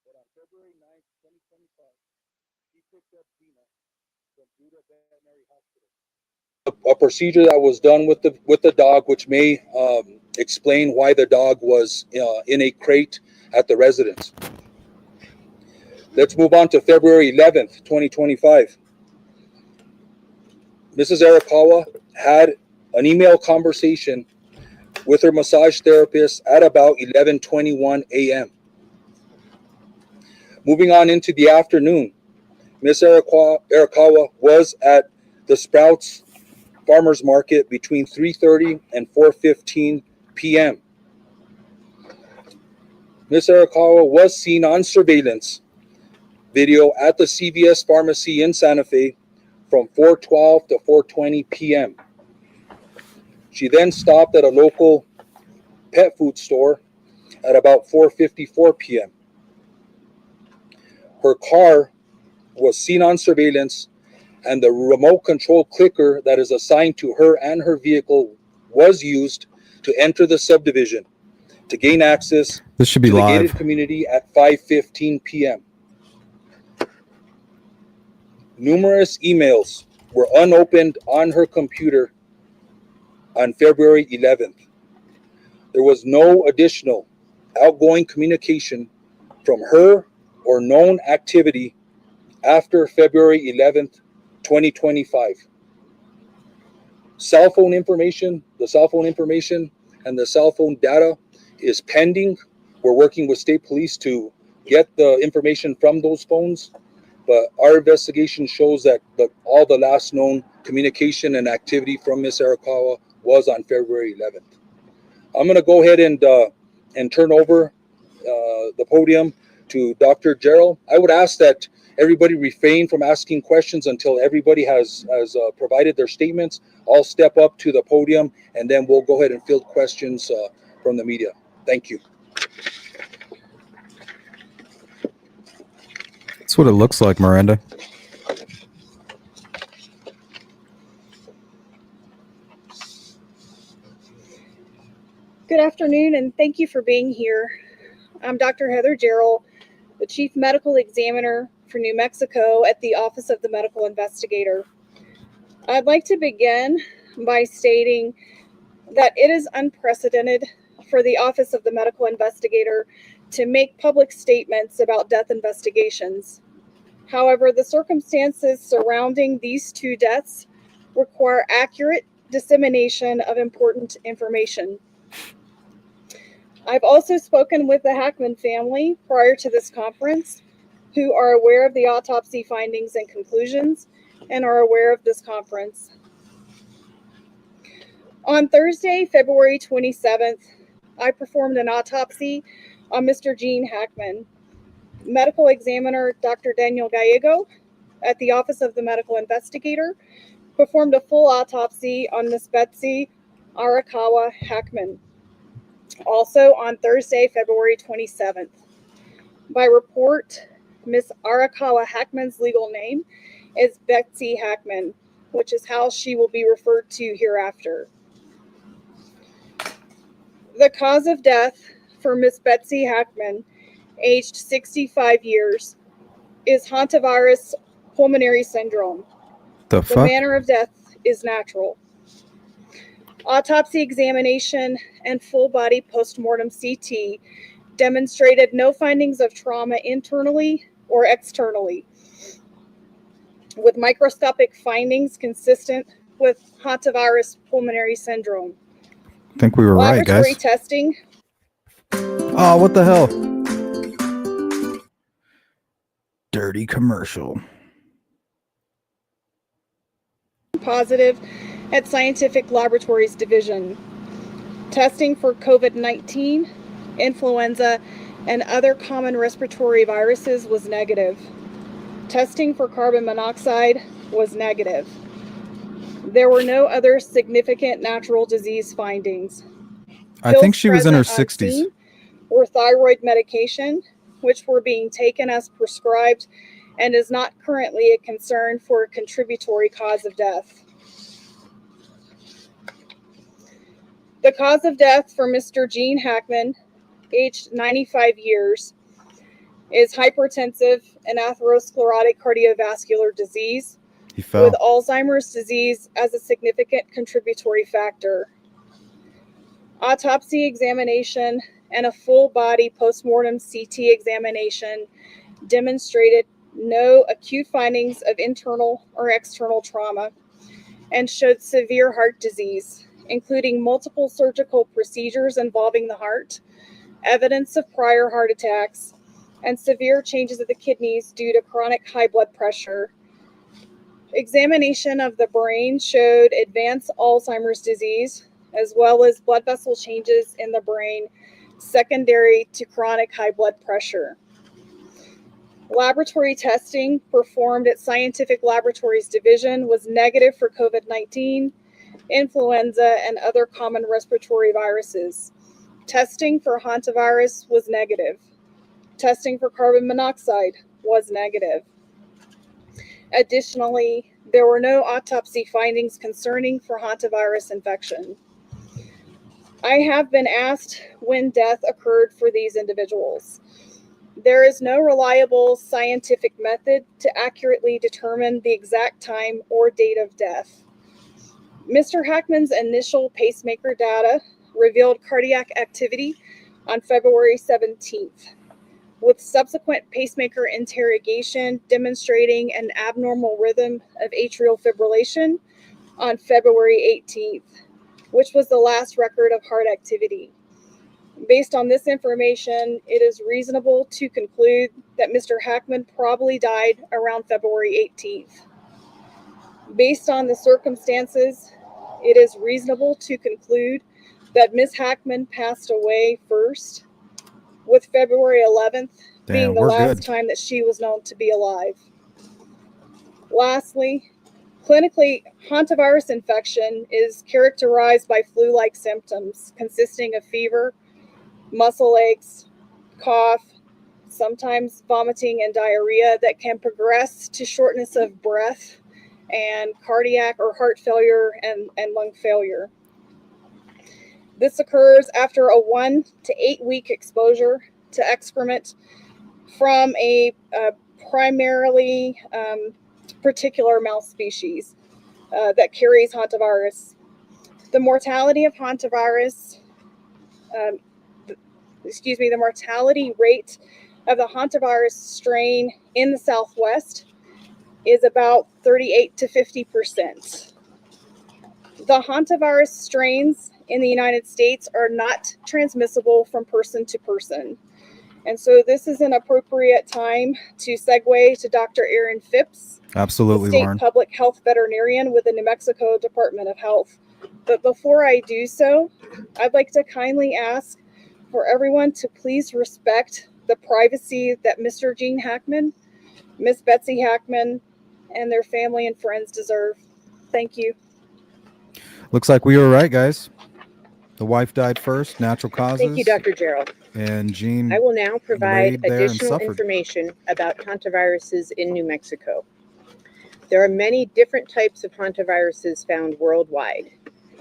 But on February 9th, 2025, he picked up Gina from Buda Veterinary Hospital. A procedure that was done with the dog, which may explain why the dog was in a crate at the residence. Let's move on to February 11th, 2025. Mrs. Arakawa had an email conversation with her massage therapist at about 11:21 a.m. Moving on into the afternoon, Miss Arakawa was at the Sprouts Farmers Market between 3:30 and 4:15 p.m. Miss Arakawa was seen on surveillance video at the CVS pharmacy in Santa Fe from 4:12 to 4:20 p.m. She then stopped at a local pet food store at about 4:54 p.m. Her car was seen on surveillance, and the remote control clicker that is assigned to her and her vehicle was used to enter the subdivision to gain access This should be to the live. gated community at 5:15 p.m. Numerous emails were unopened on her computer on February 11th. There was no additional outgoing communication from her or known activity after February 11th, 2025. The cell phone information and the cell phone data is pending. We're working with state police to get the information from those phones, but our investigation shows that all the last known communication and activity from Ms. Arakawa was on February 11th. I'm going to go ahead and turn over the podium to Dr. Gerald. I would ask that everybody refrain from asking questions until everybody has provided their statements. I'll step up to the podium, and then we'll go ahead and field questions from the media. Thank you. That's what it looks like, Miranda. Good afternoon, and thank you for being here. I'm Dr. Heather Gerald, the Chief Medical Examiner for New Mexico at the Office of the Medical Investigator. I'd like to begin by stating that it is unprecedented for the Office of the Medical Investigator to make public statements about death investigations. However, the circumstances surrounding these two deaths require accurate dissemination of important information. I've also spoken with the Hackman family prior to this conference, who are aware of the autopsy findings and conclusions and are aware of this conference. On Thursday, February 27th, I performed an autopsy on Mr. Gene Hackman. Medical examiner Dr. Daniel Gallego at the Office of the Medical Investigator performed a full autopsy on Miss Betsy Arakawa Hackman. Also on Thursday, February 27th. By report, Miss Arakawa Hackman's legal name is Betsy Hackman, which is how she will be referred to hereafter. The cause of death for Miss Betsy Hackman, aged 65 years, is Hantavirus pulmonary syndrome. The manner of death is natural. Autopsy examination and full body postmortem CT demonstrated no findings of trauma internally or externally, with microscopic findings consistent with Hantavirus pulmonary syndrome. I think we were right, guys. Laboratory testing. Oh, what the hell? Dirty commercial. Positive at Scientific Laboratories Division. Testing for COVID-19, influenza, and other common respiratory viruses was negative. Testing for carbon monoxide was negative. There were no other significant natural disease findings. I think she was in her 60s. Or thyroid medication, which were being taken as prescribed and is not currently a concern for a contributory cause of death. The cause of death for Mr. Gene Hackman, aged 95 years, is hypertensive and atherosclerotic cardiovascular disease, He fell. with Alzheimer's disease as a significant contributory factor. Autopsy examination and a full body postmortem CT examination demonstrated no acute findings of internal or external trauma and showed severe heart disease, including multiple surgical procedures involving the heart, evidence of prior heart attacks, and severe changes of the kidneys due to chronic high blood pressure. Examination of the brain showed advanced Alzheimer's disease, as well as blood vessel changes in the brain secondary to chronic high blood pressure. Laboratory testing performed at Scientific Laboratories Division was negative for COVID-19, influenza, and other common respiratory viruses. Testing for Hantavirus was negative. Testing for carbon monoxide was negative. Additionally, there were no autopsy findings concerning for Hantavirus infection. I have been asked when death occurred for these individuals. There is no reliable scientific method to accurately determine the exact time or date of death. Mr. Hackman's initial pacemaker data revealed cardiac activity on February 17th, with subsequent pacemaker interrogation demonstrating an abnormal rhythm of atrial fibrillation on February 18th, which was the last record of heart activity. Based on this information, it is reasonable to conclude that Mr. Hackman probably died around February 18th. Based on the circumstances, it is reasonable to conclude that Ms. Hackman passed away first, with February 11th being the last time that she was known to be alive. Lastly, clinically, hantavirus infection is characterized by flu-like symptoms consisting of fever, muscle aches, cough, sometimes vomiting and diarrhea that can progress to shortness of breath and cardiac or heart failure and lung failure. This occurs after a 1 to 8 week exposure to excrement from a primarily particular mouse species that carries hantavirus. The mortality of hantavirus, the mortality rate of the hantavirus strain in the Southwest is about 38 to 50%. The hantavirus strains in the United States are not transmissible from person to person. And so this is an appropriate time to segue to Dr. Aaron Phipps, Absolutely, the State Lauren. Public Health Veterinarian with the New Mexico Department of Health. But before I do so, I'd like to kindly ask for everyone to please respect the privacy that Mr. Gene Hackman, Miss Betsy Hackman, and their family and friends deserve. Thank you. Looks like we were right, guys. The wife died first, natural causes. Thank you, Dr. Gerald. And Gene I will now provide laid there and additional suffered. information about hantaviruses in New Mexico. There are many different types of hantaviruses found worldwide.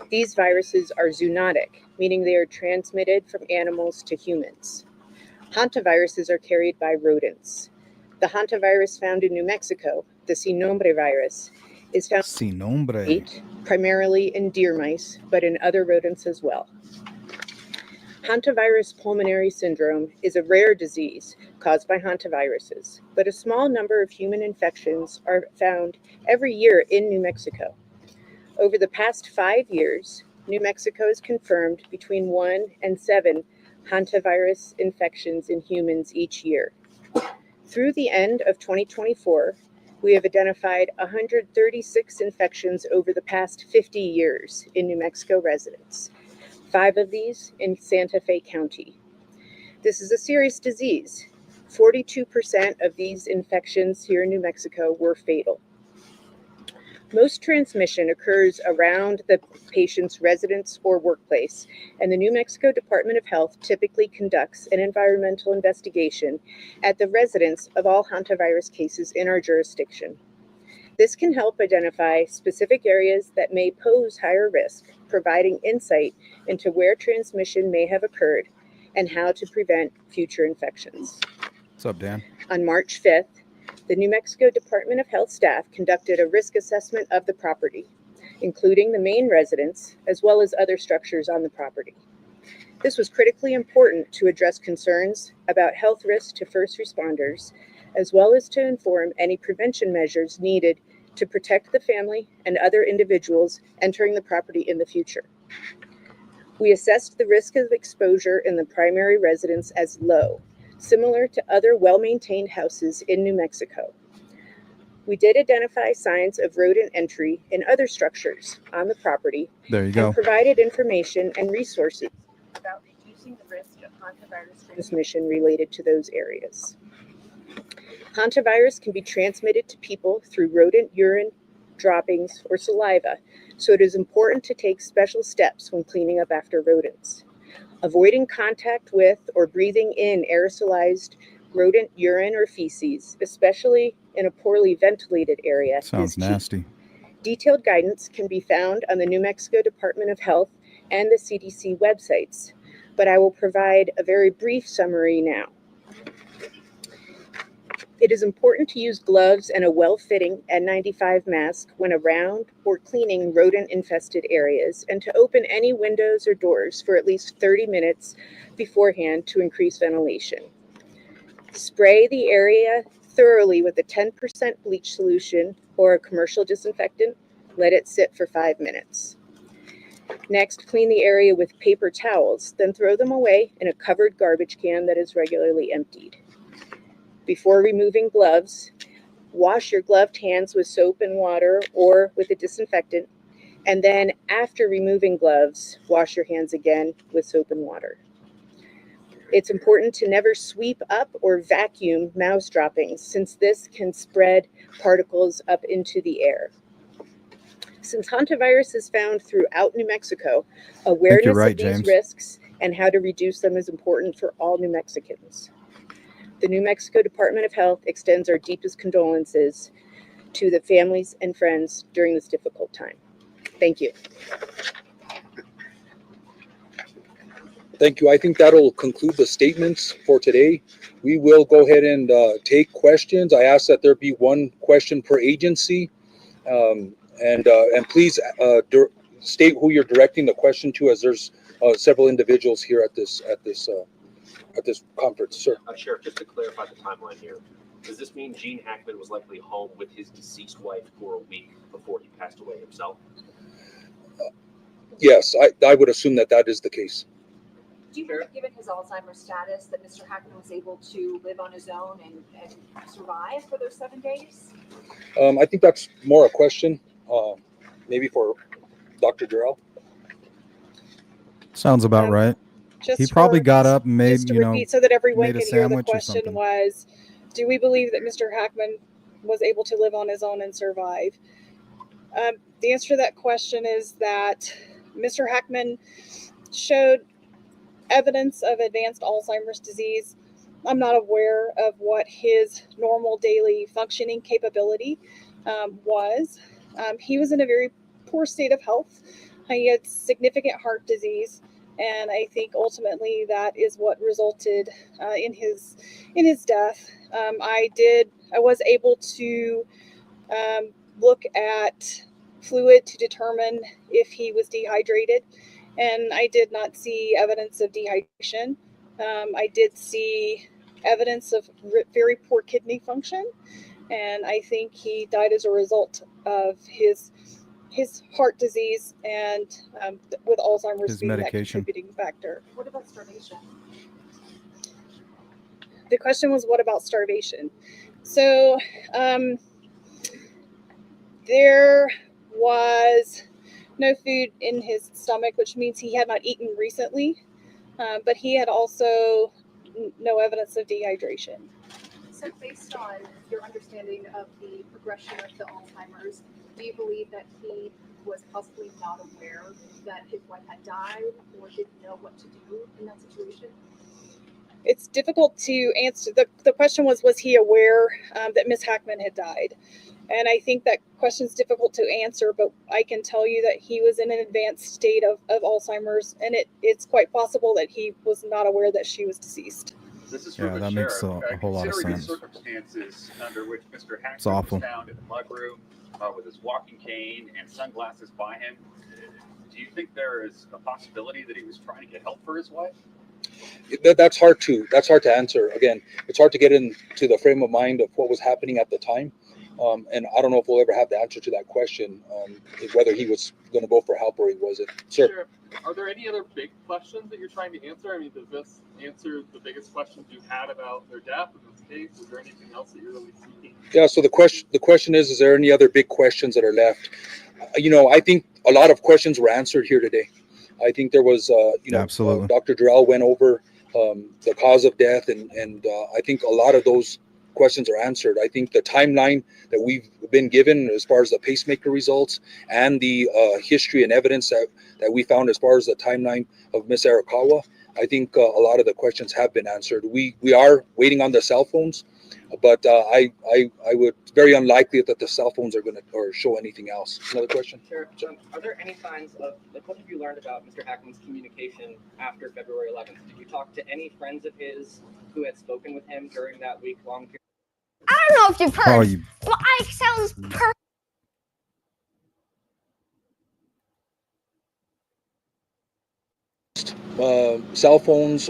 These viruses are zoonotic, meaning they are transmitted from animals to humans. Hantaviruses are carried by rodents. The hantavirus found in New Mexico, the sin nombre virus, is found primarily in deer mice, but in other rodents as well. Hantavirus pulmonary syndrome is a rare disease caused by hantaviruses, but a small number of human infections are found every year in New Mexico. Over the past 5 years, New Mexico has confirmed between 1 and 7 hantavirus infections in humans each year. Through the end of 2024, we have identified 136 infections over the past 50 years in New Mexico residents, 5 of these in Santa Fe County. This is a serious disease. 42% of these infections here in New Mexico were fatal. Most transmission occurs around the patient's residence or workplace, and the New Mexico Department of Health typically conducts an environmental investigation at the residence of all hantavirus cases in our jurisdiction. This can help identify specific areas that may pose higher risk, providing insight into where transmission may have occurred and how to prevent future infections. What's up, Dan? On March 5th, the New Mexico Department of Health staff conducted a risk assessment of the property, including the main residence, as well as other structures on the property. This was critically important to address concerns about health risks to first responders, as well as to inform any prevention measures needed to protect the family and other individuals entering the property in the future. We assessed the risk of exposure in the primary residence as low, similar to other well-maintained houses in New Mexico. We did identify signs of rodent entry in other structures on the property There you go. and provided information and resources about reducing the risk of hantavirus transmission related to those areas. Hantavirus can be transmitted to people through rodent urine, droppings, or saliva, so it is important to take special steps when cleaning up after rodents. Avoiding contact with or breathing in aerosolized rodent urine or feces, especially in a poorly ventilated area, Sounds is key. nasty. Detailed guidance can be found on the New Mexico Department of Health and the CDC websites, but I will provide a very brief summary now. It is important to use gloves and a well-fitting N95 mask when around or cleaning rodent-infested areas, and to open any windows or doors for at least 30 minutes beforehand to increase ventilation. Spray the area thoroughly with a 10% bleach solution or a commercial disinfectant. Let it sit for 5 minutes. Next, clean the area with paper towels, then throw them away in a covered garbage can that is regularly emptied. Before removing gloves, wash your gloved hands with soap and water or with a disinfectant, and then after removing gloves, wash your hands again with soap and water. It's important to never sweep up or vacuum mouse droppings, since this can spread particles up into the air. Since hantavirus is found throughout New Mexico, awareness right, of these James. risks and how to reduce them is important for all New Mexicans. The New Mexico Department of Health extends our deepest condolences to the families and friends during this difficult time. Thank you. Thank you. I think that'll conclude the statements for today. We will go ahead and take questions. I ask that there be one question per agency, and please state who you're directing the question to, as there's several individuals here at this conference. Sir. Sheriff, just to clarify the timeline here, does this mean Gene Hackman was likely home with his deceased wife for a week before he passed away himself? Yes, I would assume that is the case. Do you believe, given his Alzheimer's status, that Mr. Hackman was able to live on his own and survive for those 7 days? I think that's more a question, maybe for Dr. Durrell. Sounds about right. Just He probably got up and made, just to repeat so that everyone made a can hear, the sandwich or question something. was, do we believe that Mr. Hackman was able to live on his own and survive? The answer to that question is that Mr. Hackman showed evidence of advanced Alzheimer's disease. I'm not aware of what his normal daily functioning capability was. He was in a very poor state of health. He had significant heart disease, and I think ultimately that is what resulted in his death. I was able to look at fluid to determine if he was dehydrated, and I did not see evidence of dehydration. I did see evidence of very poor kidney function, and I think he died as a result of his heart disease and with Alzheimer's His being medication. that contributing factor. What about starvation? The question was, what about starvation? So there was no food in his stomach, which means he had not eaten recently, but he had also no evidence of dehydration. So based on your understanding of the progression of the Alzheimer's, do you believe that he was possibly not aware that his wife had died or didn't know what to do in that situation? It's difficult to answer. The question was he aware that Miss Hackman had died? And I think that question is difficult to answer, but I can tell you that he was in an advanced state of Alzheimer's, and it's quite possible that he was not aware that she was deceased. This is Yeah, from the that makes sheriff. a whole lot of Considering sense. the circumstances under which Mr. It's Hackman awful. was found in the mudroom with his walking cane and sunglasses by him, do you think there is a possibility that he was trying to get help for his wife? That's hard to answer. Again, it's hard to get into the frame of mind of what was happening at the time, and I don't know if we'll ever have the answer to that question, whether he was going to go for help or he wasn't. Sir. Sheriff, are there any other big questions that you're trying to answer? I mean, does this answer the biggest questions you had about their death in this case? Is there anything else that you're really seeking? Yeah. So the question is there any other big questions that are left? I think a lot of questions were answered here today. I think there was, Absolutely. Dr. Durrell went over the cause of death, and I think a lot of those questions are answered. I think the timeline that we've been given as far as the pacemaker results and the history and evidence that we found as far as the timeline of Miss Arakawa, I think a lot of the questions have been answered. We are waiting on the cell phones, but I would very unlikely that the cell phones are going to or show anything else. Another question? Sure. Are there any signs of, what have you learned about Mr. Hackman's communication after February 11th? Did you talk to any friends of his who had spoken with him during that week-long period? I don't know if you've heard, Oh, you but Ike sounds perfect. Cell phones.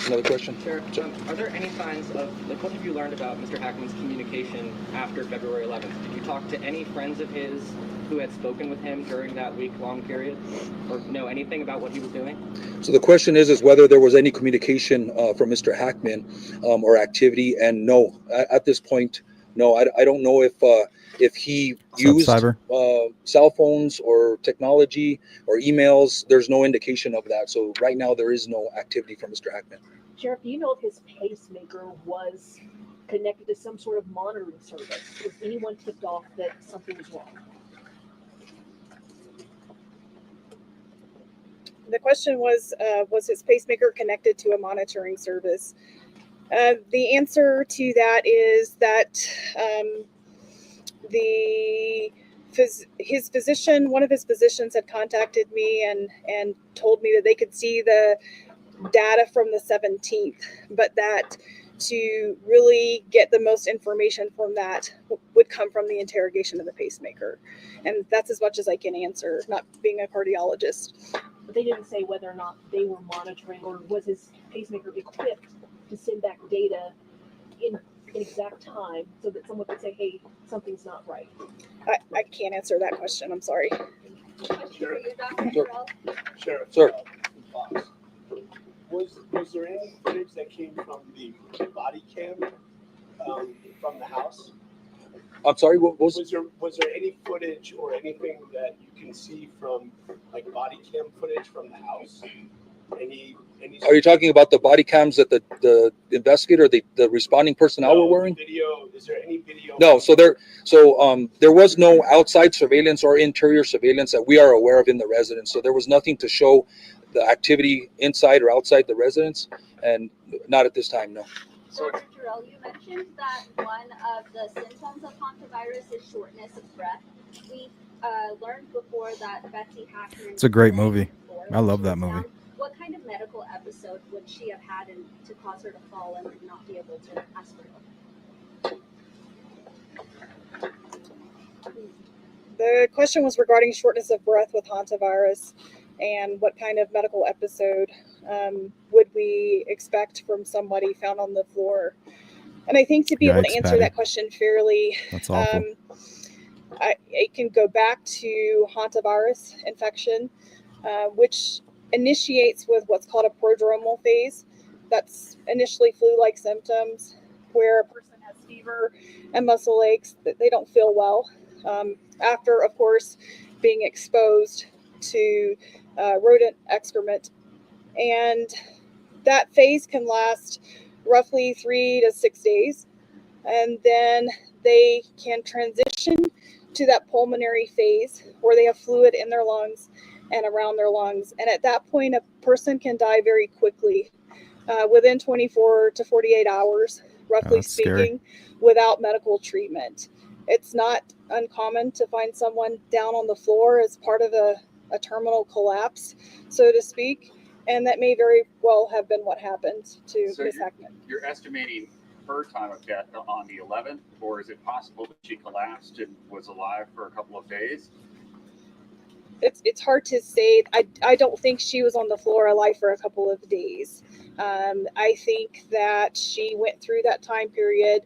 Another question? Sure. Are there any signs of, what have you learned about Mr. Hackman's communication after February 11th? Did you talk to any friends of his who had spoken with him during that week-long period, or know anything about what he was doing? So the question is whether there was any communication from Mr. Hackman or activity, and no, at this point, no. I don't know if he used cyber? Cell phones or technology or emails. There's no indication of that. So right now there is no activity from Mr. Hackman. Sheriff, do you know if his pacemaker was connected to some sort of monitoring service? Was anyone tipped off that something was wrong? The question was his pacemaker connected to a monitoring service? The answer to that is that his physician, one of his physicians, had contacted me and told me that they could see the data from the 17th, but that to really get the most information from that would come from the interrogation of the pacemaker. And that's as much as I can answer, not being a cardiologist. But they didn't say whether or not they were monitoring, or was his pacemaker equipped to send back data in exact time so that someone could say, hey, something's not right. I can't answer that question. I'm sorry. Sure. Sheriff. Sir. Was there any footage that came from the body cam from the house? I'm sorry. What was? Was there any footage or anything that you can see from like body cam footage from the house? Any Are you talking about the body cams that the investigator, the responding personnel were wearing? Video? Is there any video? No. So there was no outside surveillance or interior surveillance that we are aware of in the residence. So there was nothing to show the activity inside or outside the residence, and not at this time, no. Dr. Jarrell, you mentioned that one of the symptoms of Hantavirus is shortness of breath. We learned before that Betsy Hackman. It's a great movie. I love that movie. What kind of medical episode would she have had to cause her to fall and not be able to ask for help? The question was regarding shortness of breath with Hantavirus, and what kind of medical episode would we expect from somebody found on the floor? And I think to be able to answer that question fairly, that's awful. I can go back to Hantavirus infection, which initiates with what's called a prodromal phase. That's initially flu-like symptoms, where a person has fever and muscle aches, that they don't feel well. After, of course, being exposed to rodent excrement. And that phase can last roughly 3 to 6 days. And then they can transition to that pulmonary phase where they have fluid in their lungs and around their lungs. And at that point, a person can die very quickly, within 24 to 48 hours, roughly speaking, without medical treatment. It's not uncommon to find someone down on the floor as part of a terminal collapse, so to speak. And that may very well have been what happened to So Miss Hackman. you're estimating her time of death on the 11th, or is it possible that she collapsed and was alive for a couple of days? It's hard to say. I don't think she was on the floor alive for a couple of days. I think that she went through that time period,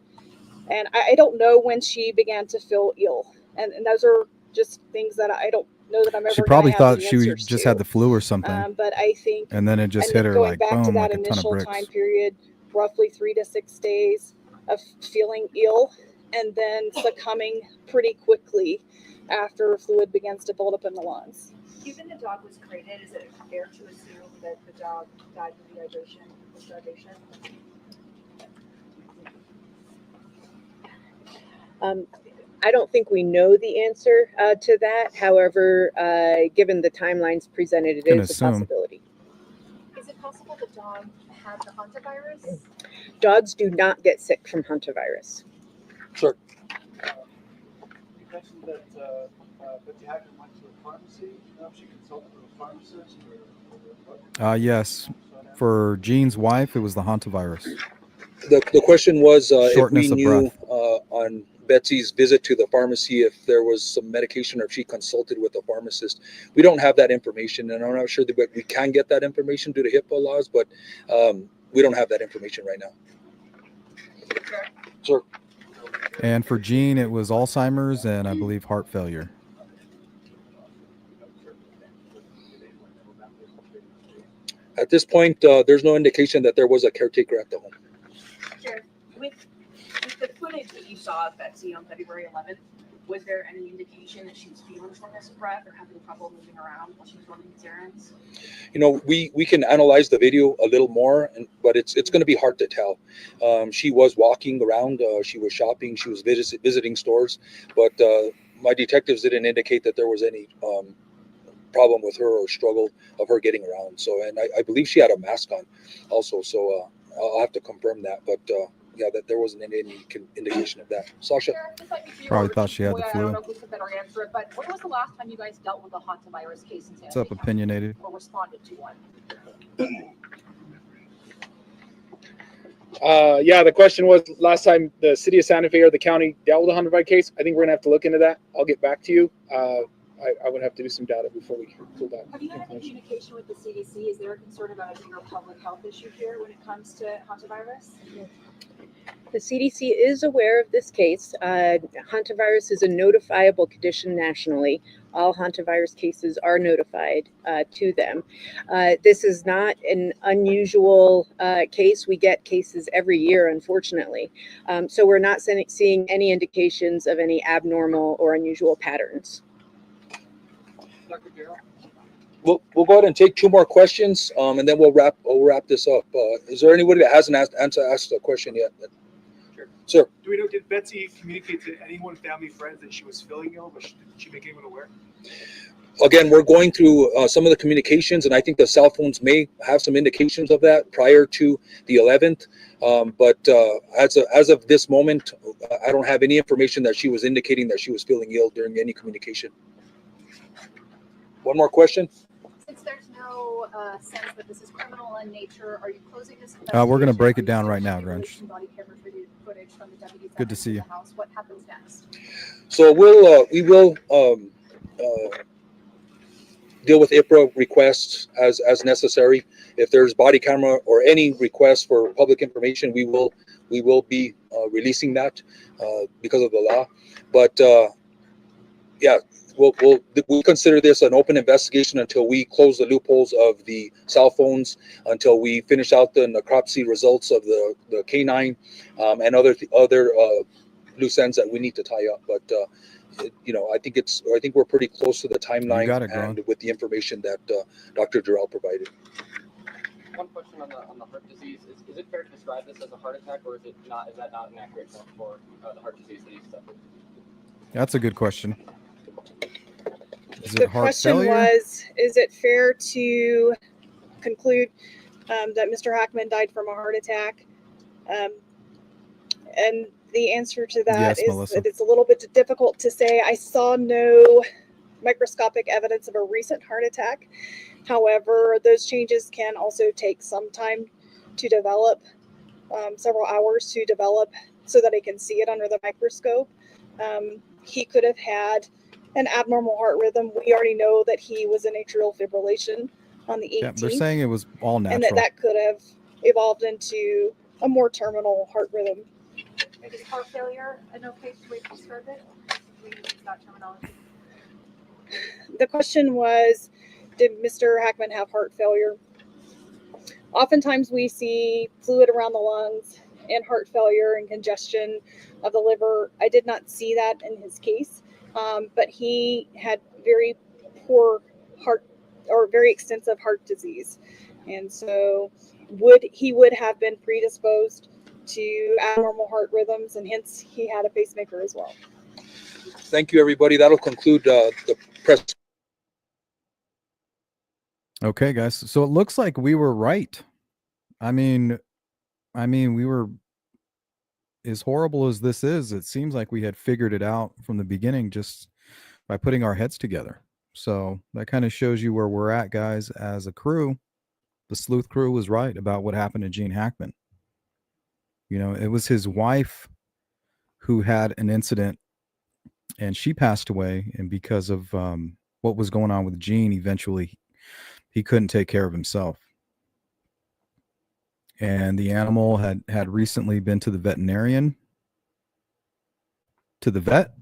and I don't know when she began to feel ill. And those are just things that I don't know that I'm ever She going probably to have thought the she answers just to. had the flu or something. But I think, And then it just hit her going like back to boom, that like a ton of initial bricks. time period, roughly 3 to 6 days of feeling ill, and then succumbing pretty quickly after fluid begins to build up in the lungs. Given the dog was crated, is it fair to assume that the dog died from dehydration or starvation? I don't think we know the answer to that. However, given the timelines presented, it is a possibility. Is it possible the dog had the hantavirus? Dogs do not get sick from hantavirus. Sure. You mentioned that Betsy Hackman went to a pharmacy. She consulted with a pharmacist. Yes. For Jean's wife, it was the hantavirus. The question was if we Shortness of knew breath. on Betsy's visit to the pharmacy if there was some medication or if she consulted with a pharmacist. We don't have that information, and I'm not sure that we can get that information due to HIPAA laws, but we don't have that information right now. Sure. And for Jean, it was Alzheimer's and I believe heart failure. At this point, there's no indication that there was a caretaker at the home. Sheriff, with the footage that you saw of Betsy on February 11th, was there any indication that she was feeling shortness of breath or having trouble moving around while she was running these errands? You know, we can analyze the video a little more, but it's going to be hard to tell. She was walking around, she was shopping, she was visiting stores, but my detectives didn't indicate that there was any problem with her or struggle of her getting around. So, and I believe she had a mask on also, so I'll have to confirm that, but yeah, that there wasn't any indication of that. Sasha? Probably thought she had the I flu. don't know if this could better answer it, but when was the last time you guys dealt with a hantavirus case in San What's up, Diego opinionated? or responded to one? Yeah, the question was last time the city of Santa Fe or the county dealt with a hantavirus case. I think we're gonna have to look into that. I'll get back to you. I would have to do some data before we can pull that. Have you had any communication with the CDC? Is there a concern about a bigger public health issue here when it comes to hantavirus? The CDC is aware of this case. Hantavirus is a notifiable condition nationally. All hantavirus cases are notified to them. This is not an unusual case. We get cases every year, unfortunately. So we're not seeing any indications of any abnormal or unusual patterns. Dr. Darrell? We'll go ahead and take 2 more questions, and then we'll wrap this up. Is there anybody that hasn't asked a question yet? Sure. Sir. Do we know, did Betsy communicate to anyone, family, friends, that she was feeling ill? Did she make anyone aware? Again, we're going through some of the communications, and I think the cell phones may have some indications of that prior to the 11th. But as of this moment, I don't have any information that she was indicating that she was feeling ill during any communication. One more question. Since there's no sense that this is criminal in nature, are you closing this We're going to investigation? break Are it you down right still now, sharing Grunch. some body camera footage from the deputies that Good to went see the you. house? What happens next? So we will deal with IPRA requests as necessary. If there's body camera or any request for public information, we will be releasing that because of the law. But yeah, we'll consider this an open investigation until we close the loopholes of the cell phones, until we finish out the necropsy results of the canine, and other loose ends that we need to tie up. But you know, I think we're pretty close to the timeline, You got it, and Gron. with the information that Dr. Jarrell provided. One question on the heart disease. Is it fair to describe this as a heart attack, or is it not? Is that not an accurate term for the heart disease that he suffered? That's a good question. Is The it heart question failure? was, is it fair to conclude that Mr. Hackman died from a heart attack? And the answer to that Yes, is Melissa. that it's a little bit difficult to say. I saw no microscopic evidence of a recent heart attack. However, those changes can also take some time to develop, several hours to develop so that I can see it under the microscope. He could have had an abnormal heart rhythm. We already know that he was in atrial fibrillation on the 18th. Yeah, they're saying it was all and natural. that could have evolved into a more terminal heart rhythm. Is heart failure an okay way to describe it? We use that terminology. The question was, did Mr. Hackman have heart failure? Oftentimes we see fluid around the lungs and heart failure and congestion of the liver. I did not see that in his case, but he had very poor heart or very extensive heart disease. And so he would have been predisposed to abnormal heart rhythms, and hence he had a pacemaker as well. Thank you, everybody. That'll conclude the press. Okay, guys. So it looks like we were right. I mean, we were, as horrible as this is, it seems like we had figured it out from the beginning just by putting our heads together. So that kind of shows you where we're at, guys, as a crew. The sleuth crew was right about what happened to Gene Hackman. You know, it was his wife who had an incident and she passed away. And because of what was going on with Gene, eventually he couldn't take care of himself. And the animal had recently been to the veterinarian, to the vet,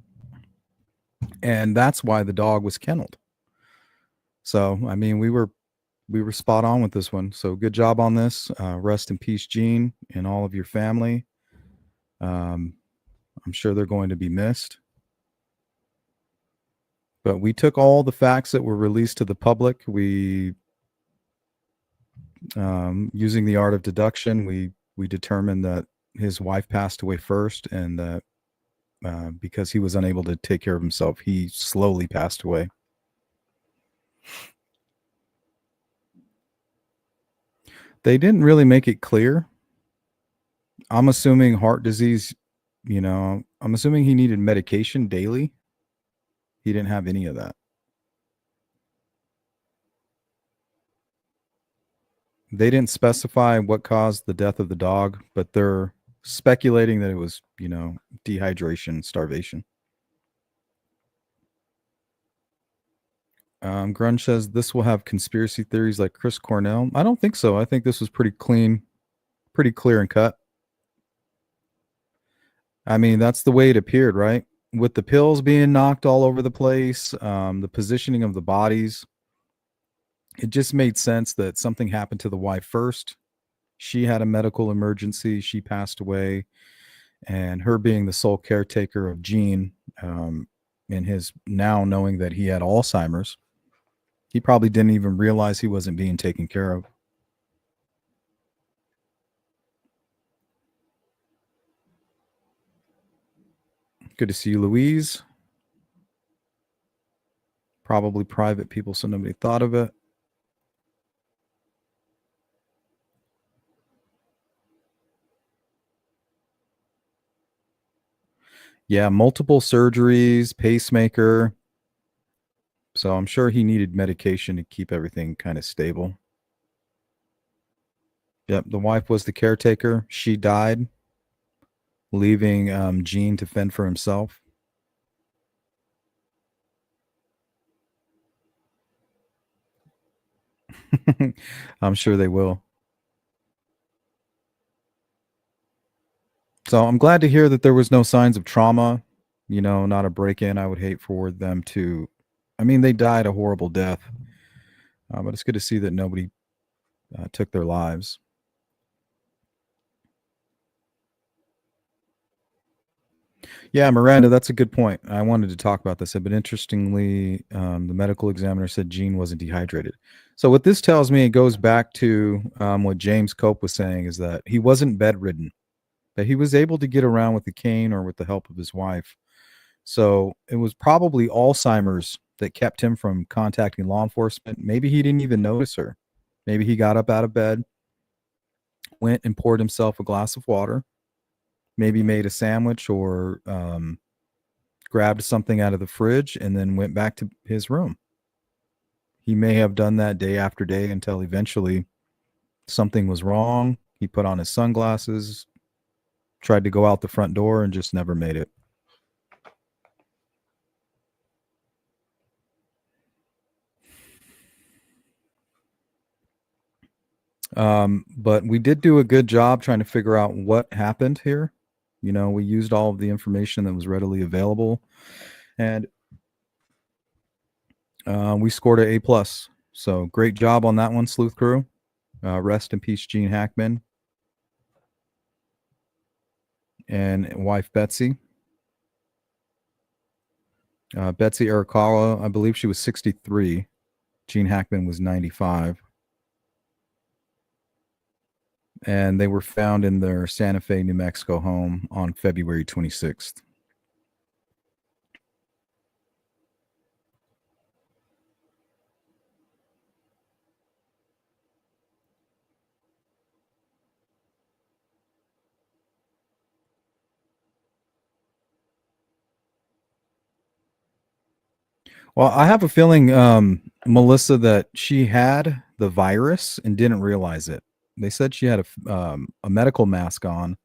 and that's why the dog was kenneled. So, I mean, we were spot on with this one. So good job on this. Rest in peace, Gene, and all of your family. I'm sure they're going to be missed. But we took all the facts that were released to the public. We, using the art of deduction, we determined that his wife passed away first, and that because he was unable to take care of himself, he slowly passed away. They didn't really make it clear. I'm assuming heart disease, you know, I'm assuming he needed medication daily. He didn't have any of that. They didn't specify what caused the death of the dog, but they're speculating that it was, you know, dehydration, starvation. Grunge says this will have conspiracy theories like Chris Cornell. I don't think so. I think this was pretty clean, pretty clear and cut. I mean, that's the way it appeared, right? With the pills being knocked all over the place, the positioning of the bodies, it just made sense that something happened to the wife first. She had a medical emergency. She passed away. And her being the sole caretaker of Gene, and his now knowing that he had Alzheimer's, he probably didn't even realize he wasn't being taken care of. Good to see you, Louise. Probably private people, so nobody thought of it. Yeah, multiple surgeries, pacemaker. So I'm sure he needed medication to keep everything kind of stable. Yep, the wife was the caretaker. She died, leaving Gene to fend for himself. I'm sure they will. So I'm glad to hear that there was no signs of trauma, you know, not a break-in. I would hate for them to, I mean, they died a horrible death, but it's good to see that nobody took their lives. Yeah, Miranda, that's a good point. I wanted to talk about this, but interestingly, the medical examiner said Gene wasn't dehydrated. So what this tells me, it goes back to what James Cope was saying, is that he wasn't bedridden, that he was able to get around with the cane or with the help of his wife. So it was probably Alzheimer's that kept him from contacting law enforcement. Maybe he didn't even notice her. Maybe he got up out of bed, went and poured himself a glass of water, maybe made a sandwich or grabbed something out of the fridge and then went back to his room. He may have done that day after day until eventually something was wrong. He put on his sunglasses, tried to go out the front door, and just never made it. But we did do a good job trying to figure out what happened here. You know, we used all of the information that was readily available, and we scored an A+. So great job on that one, Sleuth Crew. Rest in peace, Gene Hackman and wife Betsy. Betsy Arakawa, I believe she was 63. Gene Hackman was 95. And they were found in their Santa Fe, New Mexico home on February 26th. Well, I have a feeling, Melissa, that she had the virus and didn't realize it. They said she had a medical mask on.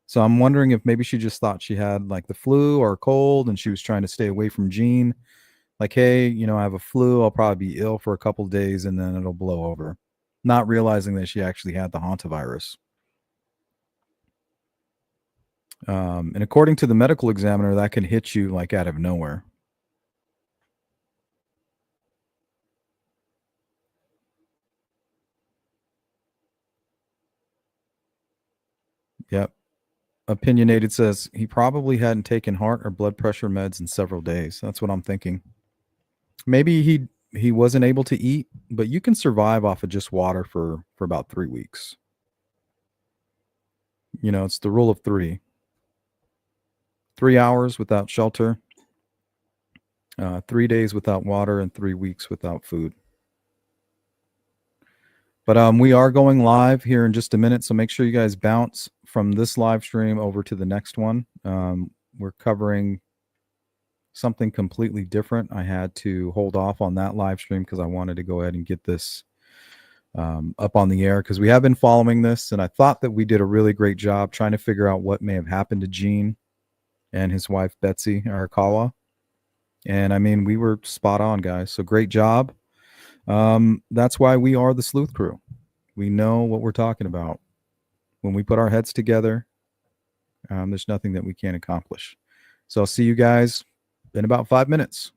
So I'm wondering if maybe she just thought she had like the flu or a cold and she was trying to stay away from Gene. Like, hey, you know, I have a flu. I'll probably be ill for a couple of days and then it'll blow over. Not realizing that she actually had the Hantavirus. And according to the medical examiner, that can hit you like out of nowhere. Yep. Opinionated says he probably hadn't taken heart or blood pressure meds in several days. That's what I'm thinking. Maybe he wasn't able to eat, but you can survive off of just water for about 3 weeks. You know, it's the rule of 3. 3 hours without shelter, 3 days without water, and 3 weeks without food. But we are going live here in just a minute, so make sure you guys bounce from this live stream over to the next one. We're covering something completely different. I had to hold off on that live stream because I wanted to go ahead and get this up on the air because we have been following this, and I thought that we did a really great job trying to figure out what may have happened to Gene and his wife, Betsy Arakawa. And I mean, we were spot on, guys. So great job. That's why we are the Sleuth Crew. We know what we're talking about. When we put our heads together, there's nothing that we can't accomplish. So I'll see you guys in about 5 minutes.